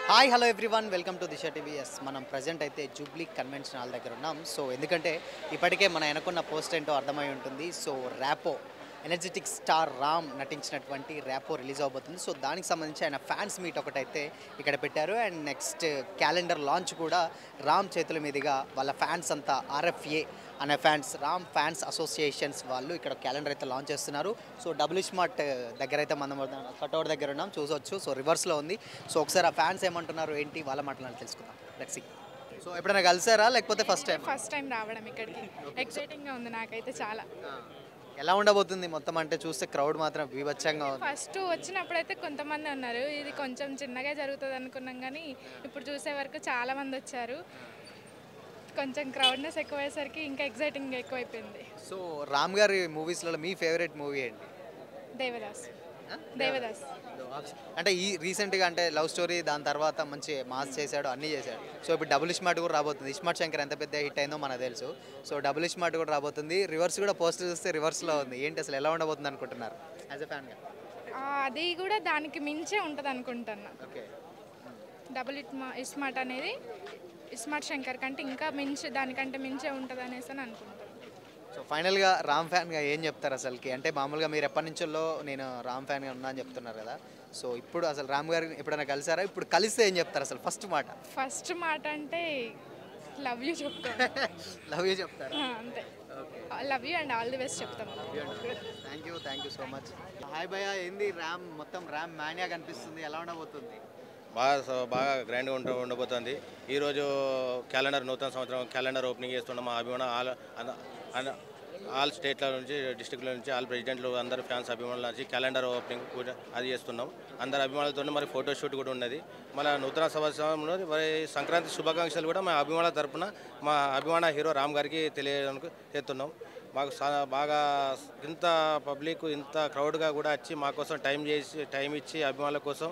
Hi hello everyone welcome to Disha TVS. మనం present అయితే Jubilee convention hall దగ్గర ఉన్నాం. సో ఎందుకంటే ఇప్పటికే మన వెనకున్న పోస్ట్ ఏంటో అర్థమై ఉంటుంది. So Rapo energetic star Ram నటించినటువంటి ర్యాపో రిలీజ్ అవబోతుంది. సో దానికి సంబంధించి ఆయన ఫ్యాన్స్ మీట్ ఒకటైతే ఇక్కడ పెట్టారు. అండ్ నెక్స్ట్ క్యాలెండర్ లాంచ్ కూడా రామ్ చేతుల మీదుగా వాళ్ళ ఫ్యాన్స్ అంతా ఆర్ఎఫ్ఏ అనే రామ్ ఫ్యాన్స్ అసోసియేషన్స్ వాళ్ళు ఇక్కడ క్యాలెండర్ అయితే లాంచ్ చేస్తున్నారు. సో డబుల్ స్మార్ట్ దగ్గర అయితే మనం కట్అవుట్ దగ్గర ఉన్నాం, చూసొచ్చు. సో రివర్స్లో ఉంది. సో ఒకసారి ఆ ఫ్యాన్స్ ఏమంటున్నారు ఏంటి వాళ్ళ మాటలను తెలుసుకుందాం. Let's see. సో ఎప్పుడైనా కలిసారా లేకపోతే ఫస్ట్ టైం? ఫస్ట్ టైం రావడం ఇక్కడికి ఎక్సైటింగ్గా ఉంది నాకైతే చాలా. ఎలా ఉండబోతుంది మొత్తం? అంటే చూస్తే క్రౌడ్ మాత్రం బీభత్సంగా ఉంది. ఫస్ట్ వచ్చినప్పుడైతే కొంతమంది ఉన్నారు, ఇది కొంచెం చిన్నగా జరుగుతుంది అనుకున్నాం, కానీ ఇప్పుడు చూసే వరకు చాలా మంది వచ్చారు. కొంచెం క్రౌడ్నెస్ ఎక్కువయ్యేసరికి ఇంకా ఎక్సైటింగ్ ఎక్కువైపోయింది. సో రామ్ గారి మూవీస్లలో మీ ఫేవరెట్ మూవీ ఏంటి? దేవదాస్. దేవదాస్ అంటే ఈ రీసెంట్గా అంటే లవ్ స్టోరీ, దాని తర్వాత మంచి మాస్ చేశాడు, అన్నీ చేశాడు. సో ఇప్పుడు డబుల్ స్మార్ట్ కూడా రాబోతుంది. ఇస్మార్ట్ శంకర్ ఎంత పెద్ద హిట్ అయిందో మనకు తెలుసు. సో డబుల్ స్మార్ట్ కూడా రాబోతుంది. రివర్స్ కూడా పోస్టర్ చూస్తే రివర్స్లో ఉంది. ఏంటి అసలు ఎలా ఉండబోతుంది అనుకుంటున్నారు యాజ్ ఎ ఫ్యాన్గా? అది కూడా దానికి మించే ఉంటుంది అనుకుంటున్నా. ఓకే. డబుల్ ఇస్మార్ట్ అనేది ఇస్మార్ట్ శంకర్ కంటే ఇంకా మించి, దానికంటే మించే ఉంటుంది అనేసి అని అనుకుంటాను. సో ఫైనల్గా రామ్ ఫ్యాన్గా ఏం చెప్తారు అసలుకి? అంటే మామూలుగా మీరు ఎప్పటి నుంచో నేను రామ్ ఫ్యాన్గా ఉన్నా అని చెప్తున్నారు కదా. సో ఇప్పుడు అసలు రామ్ గారిని ఎప్పుడైనా కలిసారా? ఇప్పుడు కలిస్తే ఏం చెప్తారు అసలు ఫస్ట్ మాట? ఫస్ట్ మాట అంటే లవ్ యూ చెప్తాను. లవ్ యూ చెప్తారా? అంతే. Love you and all the best చెప్తాం. Thank you so much. Hi భయ్య, ఏంది ర్యామ్ మొత్తం ర్యామ్ మానియా కనిపిస్తుంది, ఎలా ఉండబోతుంది? బాగా గ్రాండ్గా ఉండబోతుంది. ఈరోజు క్యాలెండర్ నూతన సంవత్సరం క్యాలెండర్ ఓపెనింగ్ చేస్తున్నాం. మా అభిమాన ఆల్ స్టేట్ల నుంచి, డిస్టిక్ల నుంచి, ఆల్ ప్రెసిడెంట్లు, అందరు ఫ్యాన్స్ అభిమానుల నుంచి క్యాలెండర్ ఓపెనింగ్ కూడా అది చేస్తున్నాం. అందరు అభిమానులతో మరి ఫోటోషూట్ కూడా ఉన్నది. మన నూతన సంవత్సరంలో మరి సంక్రాంతి శుభాకాంక్షలు కూడా మా అభిమానుల తరపున మా అభిమాన హీరో రామ్ గారికి తెలియడానికి చేస్తున్నాం. మాకు బాగా ఇంత పబ్లిక్, ఇంత క్రౌడ్గా కూడా వచ్చి మా కోసం టైం ఇచ్చి అభిమానుల కోసం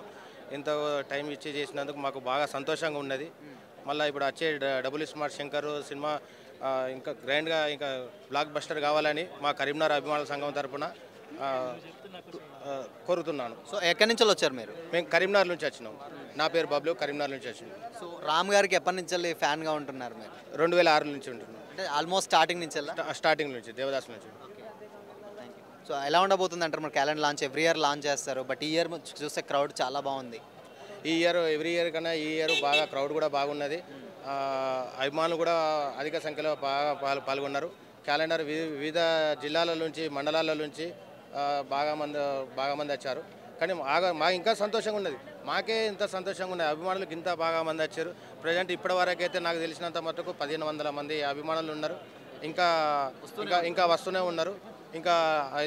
ఇంత టైం ఇచ్చి చేసినందుకు మాకు బాగా సంతోషంగా ఉన్నది. మళ్ళీ ఇప్పుడు వచ్చే డబుల్ స్మార్ట్ శంకర్ సినిమా ఇంకా గ్రాండ్గా, ఇంకా బ్లాక్ బస్టర్ కావాలని మా కరీంనగర్ అభిమానుల సంఘం తరఫున కోరుతున్నాను. సో ఎక్కడి నుంచి వచ్చారు మీరు? మేము కరీంనగర్ నుంచి వచ్చినాం. నా పేరు బబ్లు, కరీంనగర్ నుంచి వచ్చినాం. సో రామ్ గారికి ఎప్పటి నుంచి ఫ్యాన్గా ఉంటున్నారు మీరు? 2006 నుంచి ఉంటున్నాం. అంటే ఆల్మోస్ట్ స్టార్టింగ్ నుంచి స్టార్టింగ్ నుంచి, దేవదాస్ నుంచి. సో ఎలా ఉండబోతుంది అంటారు? మరి calendar launch every year launch చేస్తారు, బట్ ఈ ఇయర్ చూస్తే క్రౌడ్ చాలా బాగుంది. ఈ ఇయర్ ఎవ్రీ ఇయర్ కన్నా ఈ ఇయర్ బాగా క్రౌడ్ కూడా బాగున్నది. అభిమానులు కూడా అధిక సంఖ్యలో బాగా పాల్గొన్నారు. క్యాలెండర్ వివిధ జిల్లాల నుంచి, మండలాల నుంచి బాగా మంది వచ్చారు. కానీ మాకు ఇంకా సంతోషంగా ఉన్నది. మాకే ఇంత సంతోషంగా ఉన్నది, అభిమానులకు ఇంత బాగా మంది వచ్చారు. ప్రజెంట్ ఇప్పటి వరకు అయితే నాకు తెలిసినంత మటుకు 1500 మంది అభిమానులు ఉన్నారు. ఇంకా వస్తూనే ఉన్నారు. ఇంకా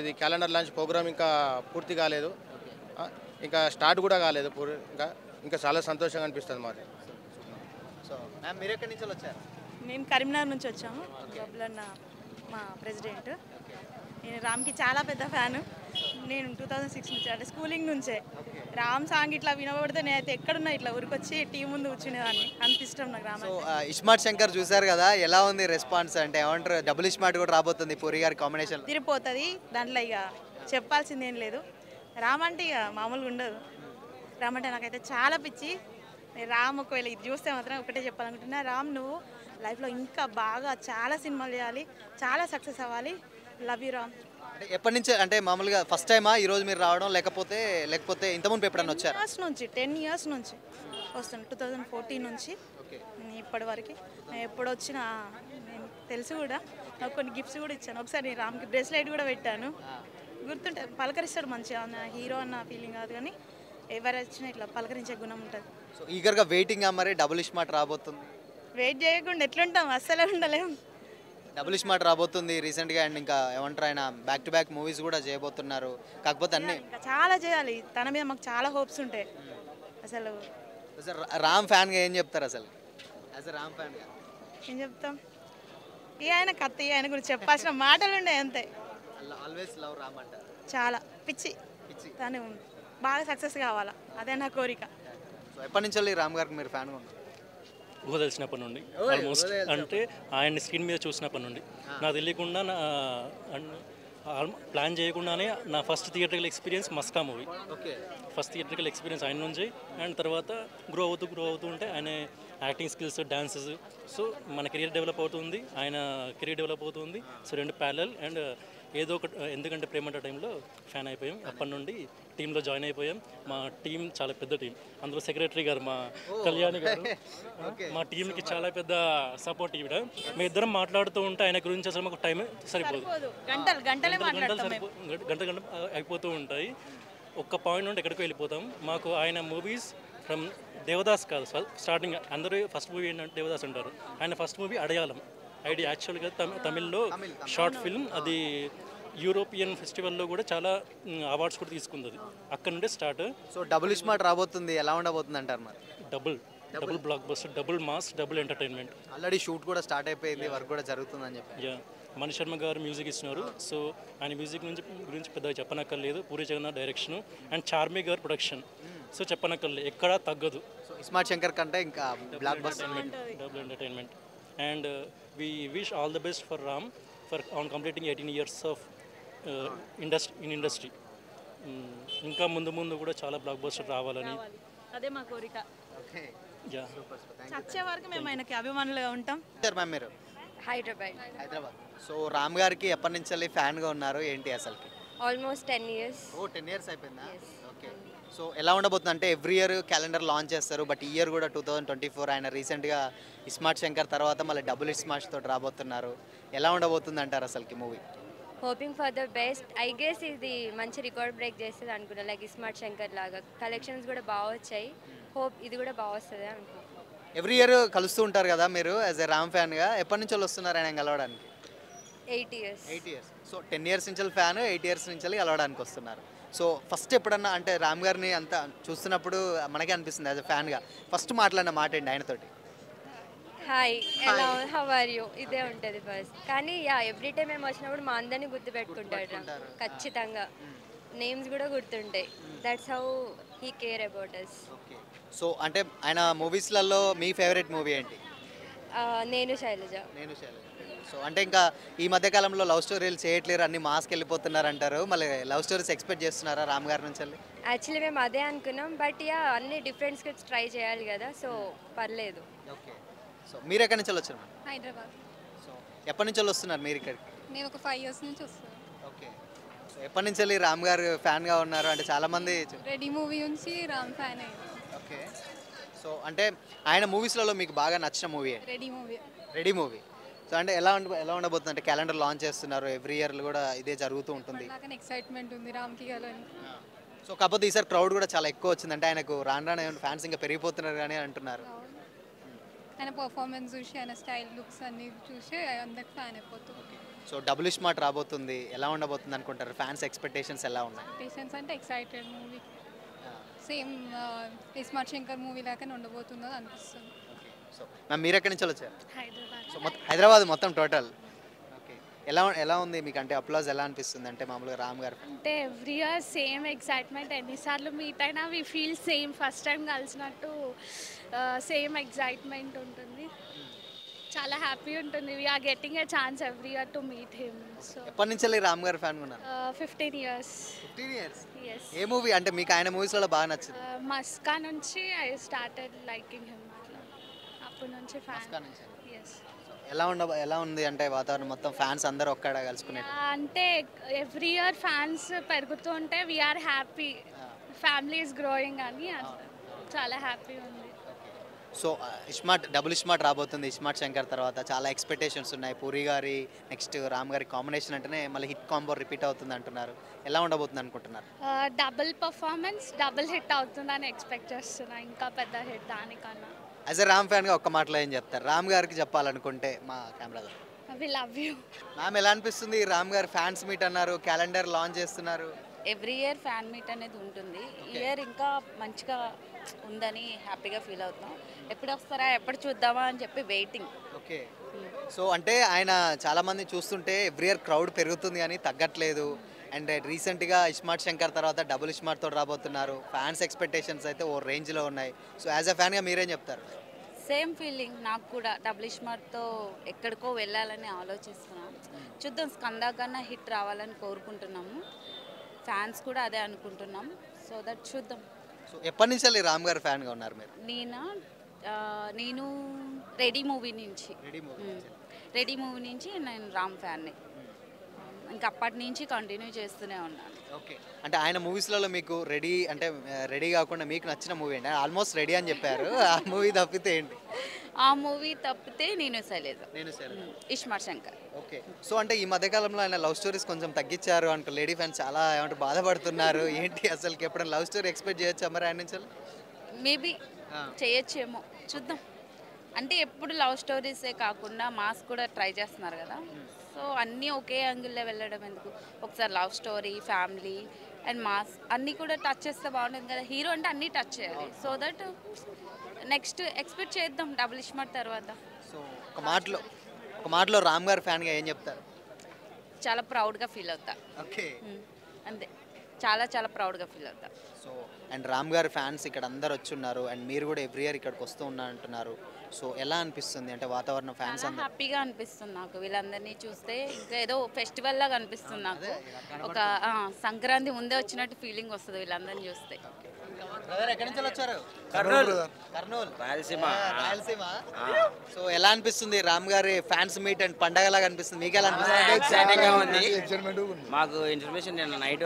ఇది క్యాలెండర్ లాంచ్ ప్రోగ్రామ్ ఇంకా పూర్తి కాలేదు, ఇంకా స్టార్ట్ కూడా కాలేదు. ఇంకా చాలా సంతోషంగా అనిపిస్తుంది మాది. సో మ్యామ్, మీరు ఎక్కడి నుంచి వచ్చారు? మేము కరీంనగర్ నుంచి వచ్చాము. బబ్లన్న మా ప్రెసిడెంట్. నేను రామ్కి చాలా పెద్ద ఫ్యాను. నేను 2006 నుంచి, అంటే స్కూలింగ్ నుంచే రామ్ సాంగ్ ఇట్లా వినబడితే నేనైతే ఎక్కడున్నా ఇట్లా ఊరికొచ్చి టీవీ ముందు కూర్చునేదాన్ని. అంత ఇష్టం నాకు రామ్. సో ఇస్మార్ట్ శంకర్ చూసారు కదా, ఎలా ఉంది రెస్పాన్స్? అంటే ఏమంటారు, డబుల్ స్మార్ట్ కూడా రాబోతుంది పూరి గారి కాంబినేషన్. తిరిగిపోతుంది దాంట్లో, ఇక చెప్పాల్సింది ఏం లేదు. రామ్ అంటే ఇక మామూలుగా ఉండదు. రామ్ అంటే నాకైతే చాలా పిచ్చి. రామ్ ఒకవేళ ఇది చూస్తే మాత్రం ఒకటే చెప్పాలనుకుంటున్నా, రామ్ నువ్వు లైఫ్లో ఇంకా బాగా చాలా సినిమాలు చేయాలి, చాలా సక్సెస్ అవ్వాలి. Love you Ram. అంటే ఎప్పటి నుంచి, అంటే మామూలుగా ఫస్ట్ టైమా ఈరోజు మీరు రావడం, లేకపోతే ఇంతకుముందు ఎప్పుడన్నా వచ్చారు? 10 ఇయర్స్ నుంచి వస్తాను. 2014 నుంచి ఇప్పటి వరకు నేను ఎప్పుడు వచ్చినా నేను తెలుసు కూడా. నాకు కొన్ని గిఫ్ట్స్ కూడా ఇచ్చాను. ఒకసారి రామ్కి బ్రేస్లెట్ కూడా పెట్టాను, గుర్తుంటే. పలకరిస్తాడు మంచిగా, హీరో అన్న ఫీలింగ్ కాదు, కానీ ఎవరు వచ్చినా ఇట్లా పలకరించే గుణం ఉంటుంది. సో ఈగర్గా వెయిటింగ్ మరి డబుల్ స్మార్ట్ రాబోతుంది. వెయిట్ చేయకుండా ఎట్లుంటాం, అస్సలే ఉండలేము. డబుల్ స్మార్ట్ రాబోతుంది రీసెంట్గా. అండ్ ఇంకా ఏమంటారు, ఆయన బ్యాక్ టు బ్యాక్ మూవీస్ కూడా చేయబోతున్నారు. కాకపోతే అన్నీ ఇంకా చాలా చేయాలి. తన మీద మాకు చాలా హోప్స్ ఉంటాయి అసలు. రామ్ ఫ్యాన్గా ఏం చెప్తారు అసలు? యాజ్ ఎ రామ్ ఫ్యాన్గా ఏం చెప్తాం? ఆయన కత్తి, ఆయన గురించి చెప్పాల్సిన మాటలు ఉండే అంతే. ఆల్వేస్ లవ్ రామ్ అంటారు. చాలా పిచ్చి. తను బాగా సక్సెస్ కావాలా, అదే నా కోరిక. సో ఎప్పటి నుంచి రామ్ గారికి మీరు ఫ్యాన్గా ఉన్నారు? ఊహ తెలిసినప్పటి నుండి, ఆల్మోస్ట్ అంటే ఆయన్ని స్క్రీన్ మీద చూసినప్పటి నుండి. నాకు తెలియకుండా ప్లాన్ చేయకుండానే నా first theatrical experience Maska movie. Okay. First theatrical experience ఆయన నుంచి, అండ్ తర్వాత గ్రో అవుతూ ఉంటే ఆయన యాక్టింగ్ స్కిల్స్, డాన్సెస్, సో మన కెరీర్ డెవలప్ అవుతుంది, ఆయన కెరీర్ డెవలప్ అవుతుంది. సో రెండు ప్యారలల్. అండ్ ఏదో ఒక ఎందుకంటే ప్రేమంట టైంలో ఫ్యాన్ అయిపోయాం. అప్పటి నుండి టీంలో జాయిన్ అయిపోయాం. మా టీం చాలా పెద్ద టీం. అందులో సెక్రటరీ గారు మా కళ్యాణి గారు మా టీంకి చాలా పెద్ద సపోర్ట్. ఈవిడ మీ ఇద్దరం మాట్లాడుతూ ఉంటే ఆయన గురించి అసలు మాకు టైం సరిపోదు. గంట అయిపోతూ ఉంటాయి. ఒక్క పాయింట్ నుండి ఎక్కడికి వెళ్ళిపోతాం. మాకు ఆయన మూవీస్ ఫ్రమ్ దేవదాస్ కాదు స్టార్టింగ్, అందరూ ఫస్ట్ మూవీ ఏంటంటే దేవదాస్ అంటారు. ఆయన ఫస్ట్ మూవీ అడయాలం. ఐడియా యాక్చువల్గా తమిళ్లో షార్ట్ ఫిల్మ్. అది యూరోపియన్ ఫెస్టివల్లో కూడా చాలా అవార్డ్స్ కూడా తీసుకుంది. అది అక్కడ నుండే స్టార్ట్. సో డబుల్ స్మార్ట్ రాబోతుంది, ఎలా ఉండబోతుంది అంటారు మరి? Double block buster, double mass, double entertainment. Already shoot కూడా స్టార్ట్ అయిపోయింది, వర్క్ కూడా జరుగుతుందని చెప్పి. యా, మణి శర్మ గారు మ్యూజిక్ ఇస్తున్నారు. సో ఆయన మ్యూజిక్ గురించి పెద్దగా చెప్పనక్కర్లేదు. పూరి జగన్నాథ్ డైరెక్షన్ అండ్ చార్మి గారు ప్రొడక్షన్. సో చెప్పనక్కర్లేదు, ఎక్కడా తగ్గదు. సో ఇస్మార్ట్ శంకర్ కంటే ఇంకా block buster. Double entertainment. And we wish all the best for Ram for on completing 18 years of industry. ఇంకా ముందు కూడా చాలా బ్లాక్ బస్టర్ రావాలని అదే మా కోరిక. ఓకే. యా, చచ్చే వరకు మేము ఆయనకి అభిమానులుగా ఉంటాం. మ్యామ్ మీరు హైదరాబాద్. సో రామ్ గారికి ఎప్పటి నుంచి వెళ్ళి ఫ్యాన్గా ఉన్నారు ఏంటి అసలుకి? Almost 10 years. 10 years అయిపోయిందా? ఓకే. సో ఎలా ఉండబోతుంది అంటే ఎవ్రీ ఇయర్ క్యాలెండర్ లాంచ్ చేస్తారు, బట్ ఈ ఇయర్ కూడా 2024 ఆయన రీసెంట్గా ఇస్మార్ట్ శంకర్ తర్వాత మళ్ళీ డబుల్ స్మాష్ తోటి రాబోతున్నారు. ఎలా ఉండబోతుంది అంటారు అసలుకి movie? Hoping for the best. I guess ఇది మంచి రికార్డ్ బ్రేక్ చేస్తుంది అనుకున్నా, లైక్ ఇస్మార్ట్ శంకర్ లాగా. కలెక్షన్స్ కూడా బాగా వచ్చాయి. హోప్ ఇది కూడా బాగా వస్తుంది అనుకుంటున్నాను. ఎవ్రీ ఇయర్ కలుస్తూ ఉంటారు కదా మీరు యాజ్ ఎ రామ్ ఫ్యాన్గా, ఎప్పటి నుంచి వస్తున్నారు ఆయన కలవడానికి? 8 years. 8 years. సో 10 years నుంచి ఫ్యాన్, 8 years నుంచి కలవడానికి వస్తున్నారు. సో ఫస్ట్ ఎప్పుడన్నా అంటే రామ్ గారిని అంతా చూస్తున్నప్పుడు మనకే అనిపిస్తుంది యాజ్ ఎ ఫ్యాన్గా, ఫస్ట్ మాట్లాడిన మాట ఏంటి ఆయనతోటి? హాయ్, ఎలా హౌ ఆర్ యూ, ఇదే ఉంటుంది ఫస్ట్. కానీ యా, ఎవ్రీ టైం మేము వచ్చినప్పుడు మా అందరినీ గుర్తుపెట్టుకుంటాడు ఖచ్చితంగా. నేమ్స్ కూడా గుర్తుంటాయి. That's how he care about us. Okay. So అంటే ఆయన మూవీస్లలో మీ ఫేవరెట్ మూవీ ఏంటి? నేను శైలజ. సో అంటే ఇంకా ఈ మధ్యకాలంలో లవ్ స్టోరీలు చేయట్లేరు, అన్ని మాస్కి వెళ్ళిపోతున్నారు అంటారు. మళ్ళీ లవ్ స్టోరీస్ ఎక్స్పెక్ట్ చేస్తున్నారా రామ్ గారి నుంచి? యాక్చువల్లీ మేము అదే అనుకున్నాం, బట్ యా అన్ని డిఫరెంట్ స్క్రిప్ట్స్ ట్రై చేయాలి కదా, సో పర్లేదు. ఓకే. సో మీరు ఎక్కడి నుంచి వచ్చారు? హైదరాబాద్. సో ఎప్పటి నుంచి వస్తున్నారు మీరు ఇక్కడికి? నేను ఒక 5 years నుంచి వస్తాను. ఓకే. సో ఎప్పటి నుంచి వెళ్ళి రామ్ గారు ఫ్యాన్గా ఉన్నారు అంటే చాలామంది? రెడీ మూవీ నుంచి రామ్ ఫ్యాన్ అయ్యాను. ఓకే. సో అంటే ఆయన మూవీస్లలో మీకు బాగా నచ్చిన మూవీ? Ready movie. సో అంటే ఎలా ఉండబోతుంది అంటే క్యాలెండర్ లాంచ్ చేస్తున్నారు, ఎవ్రీ ఇయర్ కూడా ఇదే జరుగుతూ ఉంటుంది. ఎక్సైట్మెంట్ ఉంది రామ్కి గాలని. సో కాకపోతే ఈసారి క్రౌడ్ కూడా చాలా ఎక్కువ వచ్చింది, అంటే ఆయనకు రాను ఫ్యాన్స్ ఇంకా పెరిగిపోతున్నారు కానీ అంటున్నారు. ఆయన పర్ఫార్మెన్స్ చూసి, ఆయన స్టైల్, లుక్స్ అన్ని చూసి అందరికి ఫ్యాన్ అయిపోతుంది. సో డబుల్ స్మార్ట్ రాబోతుంది, ఎలా ఉండబోతుంది అనుకుంటారు? ఫ్యాన్స్ ఎక్స్పెక్టేషన్స్ ఎలా ఉన్నాయి? ఎక్స్పెక్టేషన్స్ అంటే excited. Movie same iSmart Shankar movie లాగానే ఉండబోతుందో అనిపిస్తుంది. సో మ్యామ్ మీరు ఎక్కడి నుంచి వచ్చారు? హైదరాబాద్. సో హైదరాబాద్ మొత్తం టోటల్. ఓకే. ఎలా ఉంది మీకు అంటే అప్లాజ్ ఎలా అనిపిస్తుంది అంటే మామూలుగా రామ్ గారు? అంటే ఎవ్రీ ఇయర్ సేమ్ ఎక్సైట్మెంట్. ఎన్నిసార్లు మీట్ అయినా we feel same. First time కలిసినట్టు సేమ్ ఎక్సైట్మెంట్ ఉంటుంది. చాలా హ్యాపీ ఉంటుంది. We are getting a chance every year to meet him. So ఎప్పటి నుంచి వెళ్ళి రామ్ గారు ఫ్యాన్ ఉన్నారు? 15 years. 15 years. Yes. ఏ మూవీ అంటే మీకు ఆయన మూవీస్లో బాగా నచ్చింది? మస్కా నుంచి ఐ స్టార్టెడ్ లైకింగ్ హిమ్. అట్లా అప్పటి నుంచి ఫ్యాన్. ఎస్. ఎలా ఉంది అంటే వాతావరణం మొత్తం ఫ్యాన్స్ అందరూ ఒక్కడ కలుసుకునే? అంటే ఎవ్రీ ఇయర్ ఫ్యాన్స్ పెరుగుతూ ఉంటే we're happy. Family is growing అని చాలా హ్యాపీ ఉంది. సో డబుల్ స్మార్ట్ రాబోతుంది ఇస్మార్ట్ శంకర్ తర్వాత, చాలా ఎక్స్పెక్టేషన్స్ ఉన్నాయి. పూరి గారి నెక్స్ట్ రామ్ గారి కాంబినేషన్ అంటేనే మళ్ళీ హిట్ కాంబో రిపీట్ అవుతుంది అంటున్నారు. ఎలా ఉండబోతుంది అనుకుంటున్నారు? డబుల్ పర్ఫార్మెన్స్, డబుల్ హిట్ అవుతుందని ఎక్స్పెక్ట్ చేస్తున్నా. ఇంకా పెద్ద హిట్ దానికన్నా. యాజ్ ఎ రామ్ ఫ్యాన్గా ఒక్క మాటలో ఏం చెప్తారు రామ్ గారికి చెప్పాలనుకుంటే? మా కెమెరాలో వి లవ్ యూ. మ్యామ్ ఎలా అనిపిస్తుంది? రామ్ గారు ఫ్యాన్స్ మీట్ అన్నారు, క్యాలెండర్ లాంచ్ చేస్తున్నారు. ఎవ్రీ ఇయర్ ఫ్యాన్ మీట్ అనేది ఉంటుంది. ఈ ఇయర్ ఇంకా మంచిగా ఉందని హ్యాపీగా ఫీల్ అవుతాం. ఎప్పుడు వస్తారా, ఎప్పుడు చూద్దామా అని చెప్పి వెయిటింగ్. ఓకే. సో అంటే ఆయన చాలామంది చూస్తుంటే ఎవ్రీ ఇయర్ క్రౌడ్ పెరుగుతుంది కానీ తగ్గట్లేదు. అండ్ రీసెంట్గా ఇస్మార్ట్ శంకర్ తర్వాత డబుల్ స్మార్ట్ తోటి రాబోతున్నారు. ఫ్యాన్స్ ఎక్స్పెక్టేషన్స్ అయితే ఓ రేంజ్లో ఉన్నాయి. సో యాజ్ ఎ ఫ్యాన్గా మీరేం చెప్తారు? సేమ్ ఫీలింగ్ నాకు కూడా డబుల్ స్మార్ట్తో ఎక్కడికో వెళ్ళాలని ఆలోచిస్తున్నాం. చూద్దాం, స్కందా కన్నా హిట్ రావాలని కోరుకుంటున్నాము. ఫ్యాన్స్ కూడా అదే అనుకుంటున్నాం. సో దట్ చూద్దాం. సో ఎప్పటి నుంచి వెళ్ళి రామ్ గారు ఫ్యాన్గా ఉన్నారు మీరు? నేను రెడీ మూవీ నుంచి నేను రామ్ ఫ్యాన్ని. ఇంకా అప్పటి నుంచి కంటిన్యూ చేస్తూనే ఉన్నాను. ఓకే, అంటే ఆయన మూవీస్లలో మీకు రెడీ అంటే రెడీ కాకుండా మీకు నచ్చిన మూవీ ఏంటి? ఆల్మోస్ట్ రెడీ అని చెప్పారు, ఆ మూవీ తప్పితే ఏంటి? ఆ మూవీ తప్పితే నేను శైలజ, ఇస్మార్ట్ శంకర్. ఓకే, సో అంటే ఈ మధ్యకాలంలో ఆయన లవ్ స్టోరీస్ కొంచెం తగ్గించారు అనుకో, లేడీ ఫ్యాన్స్ చాలా ఏమంటారు బాధపడుతున్నారు. ఏంటి అసలుకి ఎప్పుడైనా లవ్ స్టోరీ ఎక్స్పెక్ట్ చేయొచ్చా మరి ఆయన నుంచి? మేబీ చేయొచ్చేమో, చూద్దాం. అంటే ఎప్పుడు లవ్ స్టోరీసే కాకుండా మాస్ కూడా ట్రై చేస్తున్నారు కదా. సో అన్నీ ఒకే యాంగిల్లో వెళ్ళడం ఎందుకు? ఒకసారి love story, family and mass అన్నీ కూడా టచ్ చేస్తే బాగుంటుంది కదా. హీరో అంటే అన్నీ టచ్ చేయాలి. సో దట్ నెక్స్ట్ ఎక్స్పెక్ట్ చేద్దాం డబుల్ స్మార్ట్ తర్వాత. సో ఒక మాటలో రామ్ గారు ఫ్యాన్గా ఏం చెప్తారు? చాలా ప్రౌడ్గా ఫీల్ అవుతా. ఓకే, అంతే, చాలా చాలా ప్రౌడ్గా ఫీల్ అవుతా. సో అండ్ రామ్ గారి ఫ్యాన్స్ ఇక్కడ అందరు వచ్చి ఉన్నారు అండ్ మీరు కూడా ఎవ్రీ ఇయర్ ఇక్కడికి వస్తూ అంటున్నారు. సో ఎలా అనిపిస్తుంది అంటే వాతావరణం? ఫ్యాన్స్ చాలా హ్యాపీగా అనిపిస్తుంది నాకు వీళ్ళందరినీ చూస్తే. ఇంకా ఏదో ఫెస్టివల్ లాగా అనిపిస్తుంది నాకు. ఒక సంక్రాంతి ముందే వచ్చినట్టు ఫీలింగ్ వస్తుంది వీళ్ళందరినీ చూస్తే. ఎక్కడి నుంచి వచ్చారు? కర్నూలు, రాయలసీమ. సో ఎలా అనిపిస్తుంది రామ్ గారి ఫ్యాన్స్ మీట్ అండ్ పండగలాగా అనిపిస్తుంది? మీకు ఎలా అనిపిస్తుంది? ఎక్సైటింగ్గా ఉంది. మాకు ఇన్ఫర్మేషన్ నిన్న నైట్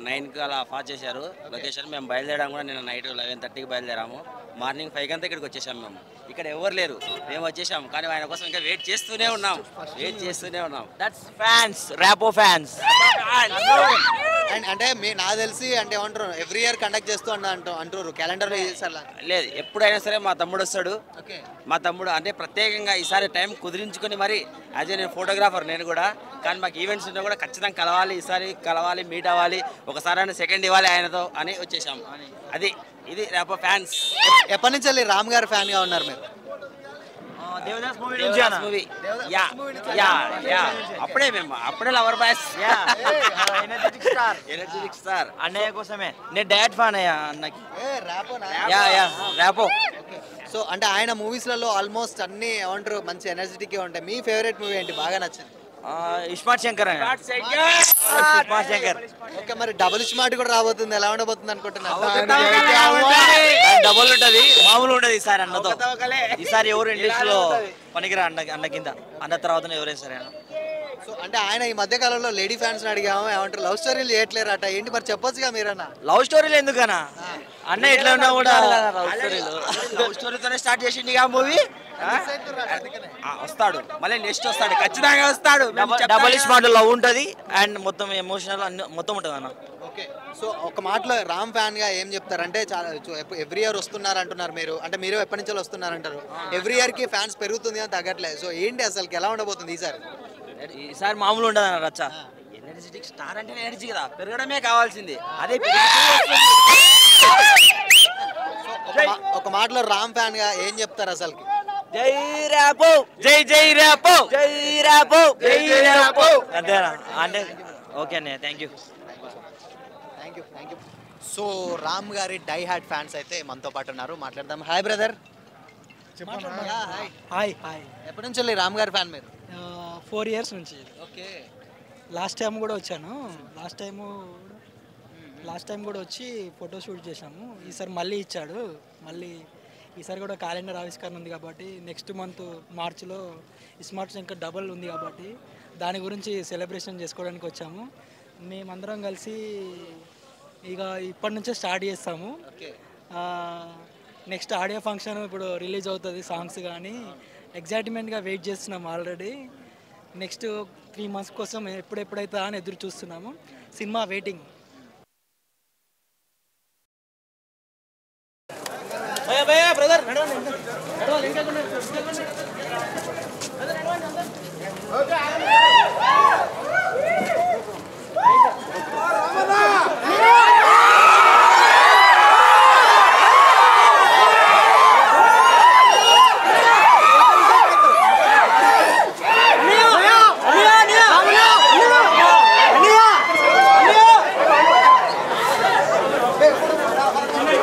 9కి అలా పాస్ చేశారు లొకేషన్. మేము బయలుదేరాము కూడా నిన్న నైట్ 11:30కి బయలుదేరాము. మార్నింగ్ 5 గంట ఇక్కడికి వచ్చేసాము. మేము ఇక్కడ ఎవరు లేరు, మేము వచ్చేసాము. కానీ ఆయన కోసం ఇంకా వెయిట్ చేస్తూనే ఉన్నాం. That's fans, Rapo fans. And అంటే నాకు తెలిసి అంటే ఏమంటారు ఎవ్రీ ఇయర్ కండక్ట్ చేస్తూ అంటారు క్యాలెండర్ లేదు, ఎప్పుడైనా సరే మా తమ్ముడు వస్తాడు. మా తమ్ముడు అంటే ప్రత్యేకంగా ఈసారి టైం కుదిరించుకొని మరి అదే నేను ఫోటోగ్రాఫర్ నేను కూడా. కానీ మాకు ఈవెంట్స్ ఉన్నా కూడా ఖచ్చితంగా కలవాలి, ఈసారి కలవాలి, మీట్ అవ్వాలి, ఒకసారి అయినా సెకండ్ ఇవ్వాలి ఆయనతో అని వచ్చేసాము. ఇది ర్యాపో ఫ్యాన్స్. ఎప్పటి నుంచి వెళ్ళి రామ్ గారి ఫ్యాన్గా ఉన్నారు మీరు? దేవదాస్ మూవీ. అప్పుడే లవర్ బాయ్స్. ఎనర్జెటిక్ స్టార్ అన్నయ్య కోసమే నేను డైరెక్ట్ ఫ్యాన్ అయ్యా అన్నకి. ర్యాపో. సో అంటే ఆయన మూవీస్లలో ఆల్మోస్ట్ అన్ని ఏమంటారు మంచి ఎనర్జెటిక్ ఉంటాయి. మీ ఫేవరెట్ మూవీ ఏంటి, బాగా నచ్చింది? ఇస్మార్ట్ శంకర్. ఓకే, మరి డబుల్ స్మార్ట్ కూడా రాబోతుంది, ఎలా ఉండబోతుంది అనుకుంటున్నారు? డబుల్ ఉంటది, మామూలు ఉంటది ఈసారి అన్నతో. ఈసారి ఎవరు ఇండస్ట్రీలో పనికిరా అన్న కింద అన్న తర్వాత ఎవరైనా సరే. సో అంటే ఆయన ఈ మధ్య కాలంలో లేడీ ఫ్యాన్స్ అడిగాము, ఏమంటారు లవ్ స్టోరీలు చేయట్లేరు అట, ఏంటి మరి చెప్పొచ్చుగా మీరన్నా? లవ్ స్టోరీలు ఎందుకన్నా? అన్న ఎట్లా ఉన్నా కూడా లవ్ స్టోరీతోనే స్టార్ట్ చేసింది మూవీ. వస్తాడు మళ్ళీ నెక్స్ట్ వస్తాడు, ఖచ్చితంగా వస్తాడు. డబుల్ స్మార్ట్ లవ్ ఉంటుంది అండ్ మొత్తం ఎమోషనల్ అన్ని మొత్తం ఉంటుంది అన్న. ఓకే, సో ఒక మాటలో రామ్ ఫ్యాన్ గా ఏం చెప్తారంటే చాలా ఎవ్రీ ఇయర్ వస్తున్నారు అంటున్నారు మీరు, అంటే మీరు ఎప్పటి నుంచో వస్తున్నారు అంటారు. ఎవ్రీ ఇయర్ కి ఫ్యాన్స్ పెరుగుతుంది అని తగ్గట్లేదు. సో ఏంటి అసలు ఎలా ఉండబోతుంది ఈసారి మామూలు ఉండదు అన్న రచ్చ. ఎనర్జెటిక్ స్టార్ అంటే ఎనర్జీ కదా, పెరగడమే కావాల్సింది. అదే ఒక మాటలో రామ్ ఫ్యాన్ గా ఏం చెప్తారు అసలు? జై ర్యాపో, జై జై ర్యాపో, జై ర్యాపో, జై ర్యాపో. అంతేనా అంటే ఓకే అన్నయ్య, థ్యాంక్ యూ. సో రామ్ గారి డై హార్ట్ ఫ్యాన్స్ అయితే మనతో పాటు ఉన్నారు, మాట్లాడదాం. Hi brother. Hi hi. ఎప్పటి నుంచి వెళ్ళి రామ్ గారి ఫ్యాన్ మీరు? 4 years నుంచి. ఓకే, లాస్ట్ టైం కూడా వచ్చాను. లాస్ట్ టైం కూడా వచ్చి ఫోటో షూట్ చేశాము. ఈసారి మళ్ళీ ఇచ్చాడు. ఈసారి కూడా క్యాలెండర్ ఆవిష్కరణ ఉంది కాబట్టి నెక్స్ట్ మంత్ మార్చిలో ఇస్మార్ట్ శంకర్ డబల్ ఉంది కాబట్టి దాని గురించి సెలబ్రేషన్ చేసుకోవడానికి వచ్చాము. మేమందరం కలిసి ఇక ఇప్పటి నుంచే స్టార్ట్ చేస్తాము. నెక్స్ట్ ఆడియో ఫంక్షన్ ఇప్పుడు రిలీజ్ అవుతుంది, సాంగ్స్ కానీ ఎగ్జైట్మెంట్గా వెయిట్ చేస్తున్నాము ఆల్రెడీ. నెక్స్ట్ 3 months కోసం ఎప్పుడైతే అని ఎదురు చూస్తున్నాము. Cinema waiting. బ్రదర్